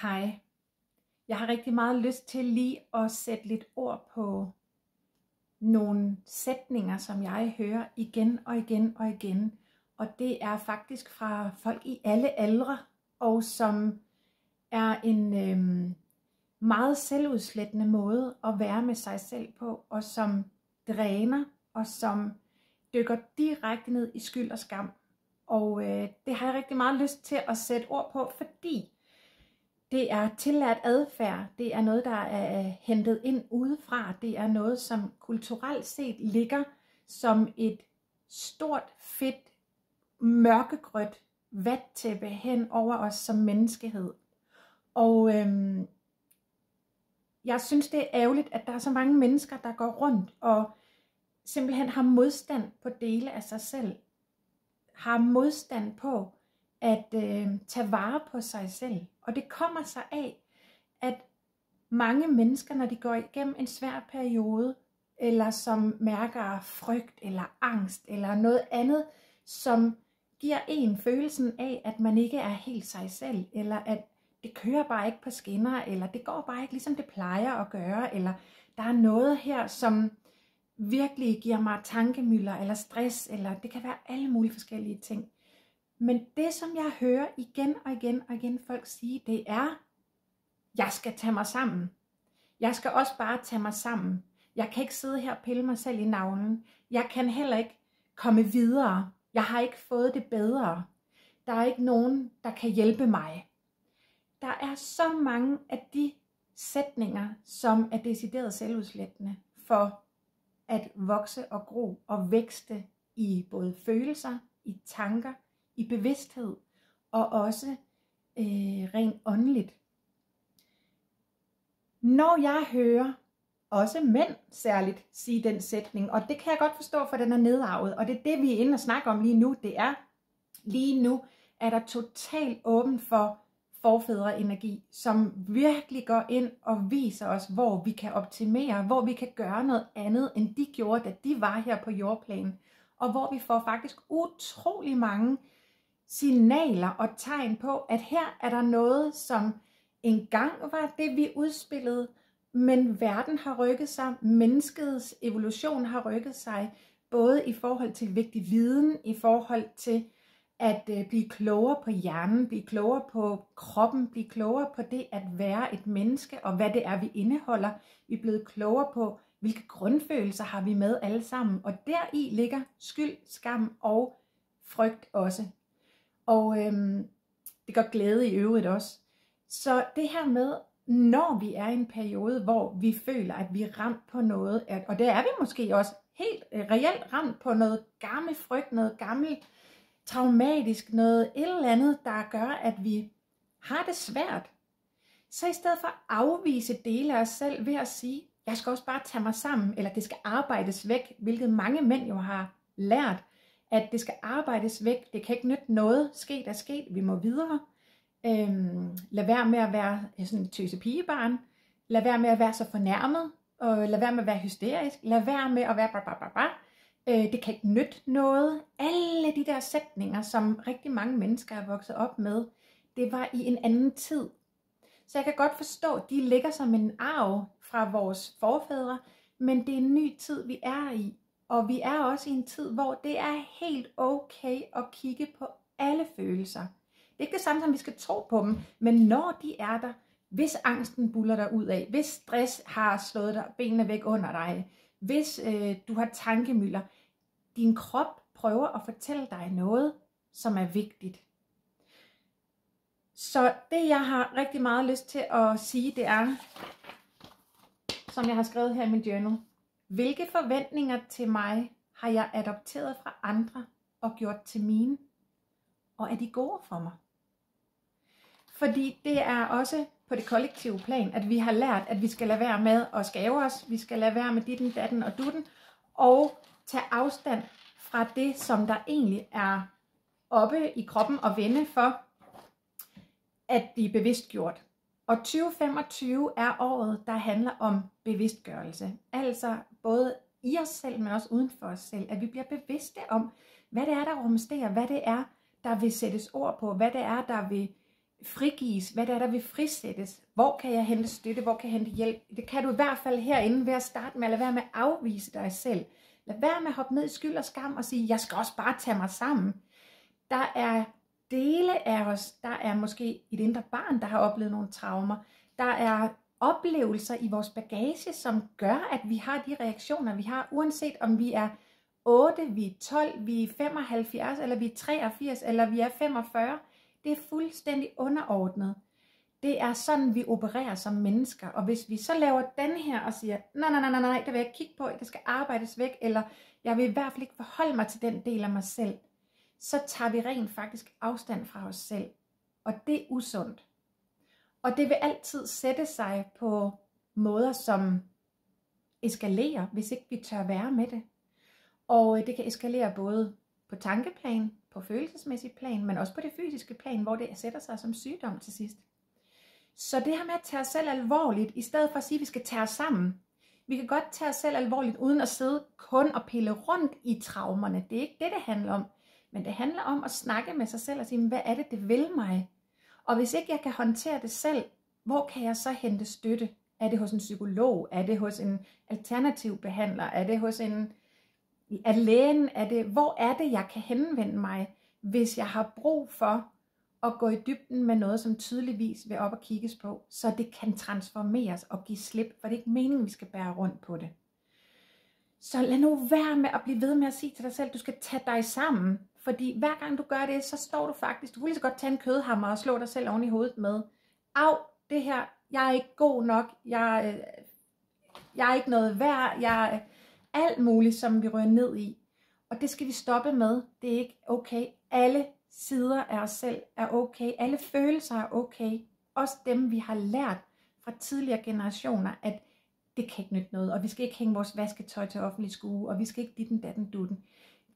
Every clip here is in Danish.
Hej. Jeg har rigtig meget lyst til lige at sætte lidt ord på nogle sætninger, som jeg hører igen og igen og igen. Og det er faktisk fra folk i alle aldre, og som er en meget selvudslættende måde at være med sig selv på, og som dræner, og som dykker direkte ned i skyld og skam. Og det har jeg rigtig meget lyst til at sætte ord på, fordi det er tillært adfærd, det er noget, der er hentet ind udefra, det er noget, som kulturelt set ligger som et stort, fedt, mørkegrødt vattæppe hen over os som menneskehed. Og jeg synes, det er ærgerligt, at der er så mange mennesker, der går rundt og simpelthen har modstand på dele af sig selv, har modstand på at tage vare på sig selv. Og det kommer sig af, at mange mennesker, når de går igennem en svær periode, eller som mærker frygt eller angst, eller noget andet, som giver en følelsen af, at man ikke er helt sig selv, eller at det kører bare ikke på skinner, eller det går bare ikke ligesom det plejer at gøre, eller der er noget her, som virkelig giver mig tankemylder, eller stress, eller det kan være alle mulige forskellige ting. Men det, som jeg hører igen og igen og igen folk sige, det er, jeg skal tage mig sammen. Jeg skal også bare tage mig sammen. Jeg kan ikke sidde her og pille mig selv i navlen. Jeg kan heller ikke komme videre. Jeg har ikke fået det bedre. Der er ikke nogen, der kan hjælpe mig. Der er så mange af de sætninger, som er decideret selvudslættende for at vokse og gro og vækste i både følelser, i tanker, i bevidsthed og også rent åndeligt. Når jeg hører også mænd særligt sige den sætning, og det kan jeg godt forstå, for den er nedarvet, og det er det, vi er inde og snakke om lige nu, det er, lige nu er der totalt åben for forfædreenergi, som virkelig går ind og viser os, hvor vi kan optimere, hvor vi kan gøre noget andet, end de gjorde, da de var her på jordplanen, og hvor vi får faktisk utrolig mange signaler og tegn på, at her er der noget, som engang var det, vi udspillede, men verden har rykket sig, menneskets evolution har rykket sig, både i forhold til vigtig viden, i forhold til at blive klogere på hjernen, blive klogere på kroppen, blive klogere på det at være et menneske, og hvad det er, vi indeholder. Vi er blevet klogere på, hvilke grundfølelser har vi med alle sammen, og deri ligger skyld, skam og frygt også. Og det gør glæde i øvrigt også. Så det her med, når vi er i en periode, hvor vi føler, at vi er ramt på noget, og det er vi måske også helt reelt ramt på noget gammel frygt, noget gammel traumatisk, noget et eller andet, der gør, at vi har det svært, så i stedet for at afvise dele af os selv ved at sige, jeg skal også bare tage mig sammen, eller det skal arbejdes væk, hvilket mange mænd jo har lært, at det skal arbejdes væk, det kan ikke nytte noget, sket er sket, vi må videre. Lad være med at være sådan et tøse-pigebarn, lad være med at være så fornærmet, og lad være med at være hysterisk, lad være med at være det kan ikke nytte noget. Alle de der sætninger, som rigtig mange mennesker er vokset op med, det var i en anden tid. Så jeg kan godt forstå, at de ligger som en arv fra vores forfædre, men det er en ny tid, vi er i. Og vi er også i en tid, hvor det er helt okay at kigge på alle følelser. Det er ikke det samme, som vi skal tro på dem, men når de er der, hvis angsten buller dig ud af, hvis stress har slået dig benene væk under dig, hvis du har tankemylder, din krop prøver at fortælle dig noget, som er vigtigt. Så det, jeg har rigtig meget lyst til at sige, det er, som jeg har skrevet her i min journal, hvilke forventninger til mig har jeg adopteret fra andre og gjort til mine? Og er de gode for mig? Fordi det er også på det kollektive plan, at vi har lært, at vi skal lade være med at skæve os, vi skal lade være med ditten, datten og dutten, og tage afstand fra det, som der egentlig er oppe i kroppen og vende for at blive bevidstgjort. Og 2025 er året, der handler om bevidstgørelse. Altså både i os selv, men også uden for os selv. At vi bliver bevidste om, hvad det er, der rumsterer, hvad det er, der vil sættes ord på, hvad det er, der vil frigives, hvad det er, der vil frisættes. Hvor kan jeg hente støtte, hvor kan jeg hente hjælp? Det kan du i hvert fald herinde ved at starte med at lade være med at afvise dig selv. Lad være med at hoppe ned i skyld og skam og sige, jeg skal også bare tage mig sammen. Der er dele af os, der er måske et indre barn, der har oplevet nogle traumer. Der er oplevelser i vores bagage, som gør, at vi har de reaktioner, vi har, uanset om vi er 8, vi er 12, vi er 75, eller vi er 83, eller vi er 45. Det er fuldstændig underordnet. Det er sådan, vi opererer som mennesker. Og hvis vi så laver den her og siger, nej, det vil jeg ikke kigge på, det skal arbejdes væk, eller jeg vil i hvert fald ikke forholde mig til den del af mig selv, så tager vi rent faktisk afstand fra os selv. Og det er usundt. Og det vil altid sætte sig på måder, som eskalerer, hvis ikke vi tør være med det. Og det kan eskalere både på tankeplan, på følelsesmæssig plan, men også på det fysiske plan, hvor det sætter sig som sygdom til sidst. Så det her med at tage os selv alvorligt, i stedet for at sige, at vi skal tage os sammen. Vi kan godt tage os selv alvorligt, uden at sidde kun og pille rundt i traumerne. Det er ikke det, det handler om. Men det handler om at snakke med sig selv og sige, hvad er det, det vil mig? Og hvis ikke jeg kan håndtere det selv, hvor kan jeg så hente støtte? Er det hos en psykolog? Er det hos en alternativ behandler? Er det hos en lægen? Hvor er det, jeg kan henvende mig, hvis jeg har brug for at gå i dybden med noget, som tydeligvis vil op og kigges på, så det kan transformeres og give slip, for det er ikke meningen, vi skal bære rundt på det. Så lad nu være med at blive ved med at sige til dig selv, du skal tage dig sammen, fordi hver gang du gør det, så står du faktisk, du kunne lige så godt tage en kødhammer og slå dig selv oven i hovedet med, au, det her, jeg er ikke god nok, jeg er ikke noget værd, jeg er alt muligt, som vi rører ned i. Og det skal vi stoppe med. Det er ikke okay. Alle sider af os selv er okay. Alle følelser er okay. Også dem, vi har lært fra tidligere generationer, at det kan ikke nytte noget. Og vi skal ikke hænge vores vasketøj til offentlig skue. Og vi skal ikke ditten, datten, dutten.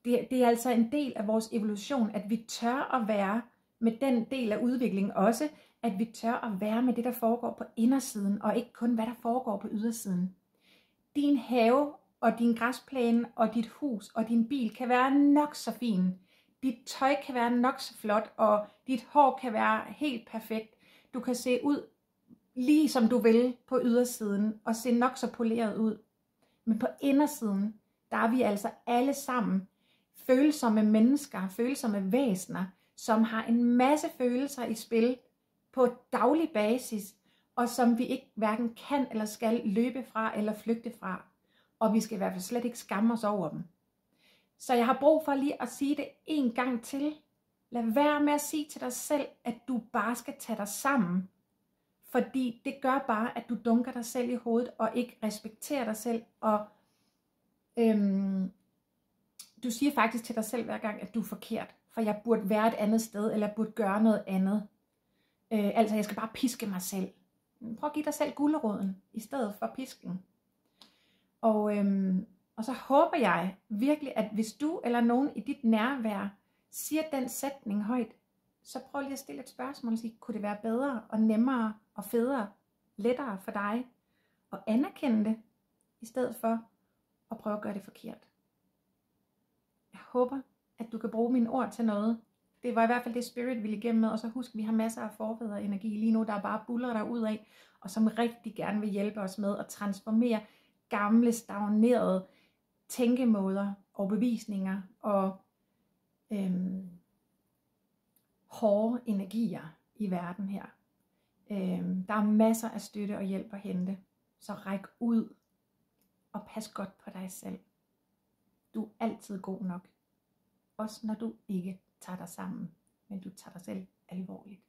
Det er altså en del af vores evolution, at vi tør at være med den del af udviklingen også, at vi tør at være med det, der foregår på indersiden, og ikke kun, hvad der foregår på ydersiden. Din have og din græsplæne og dit hus og din bil kan være nok så fin. Dit tøj kan være nok så flot, og dit hår kan være helt perfekt. Du kan se ud lige som du vil på ydersiden, og se nok så poleret ud. Men på indersiden, der er vi altså alle sammen følsomme mennesker, følsomme væsener, som har en masse følelser i spil på daglig basis, og som vi ikke hverken kan eller skal løbe fra eller flygte fra. Og vi skal i hvert fald slet ikke skamme os over dem. Så jeg har brug for lige at sige det en gang til. Lad være med at sige til dig selv, at du bare skal tage dig sammen. Fordi det gør bare, at du dunker dig selv i hovedet og ikke respekterer dig selv. Og du siger faktisk til dig selv hver gang, at du er forkert. For jeg burde være et andet sted, eller burde gøre noget andet. Altså jeg skal bare piske mig selv. Prøv at give dig selv guleroden i stedet for pisken. Og så håber jeg virkelig, at hvis du eller nogen i dit nærvær siger den sætning højt, så prøv lige at stille et spørgsmål og sige, kunne det være bedre og nemmere og federe, lettere for dig at anerkende det, i stedet for at prøve at gøre det forkert. Jeg håber, at du kan bruge mine ord til noget. Det var i hvert fald det Spirit ville igennem med, og så husk, vi har masser af forfædre energi lige nu, der er bare buller derud af, og som rigtig gerne vil hjælpe os med at transformere gamle, stagnerede tænkemåder og bevisninger og hårde energier i verden her. Der er masser af støtte og hjælp at hente, så ræk ud og pas godt på dig selv. Du er altid god nok, også når du ikke tager dig sammen, men du tager dig selv alvorligt.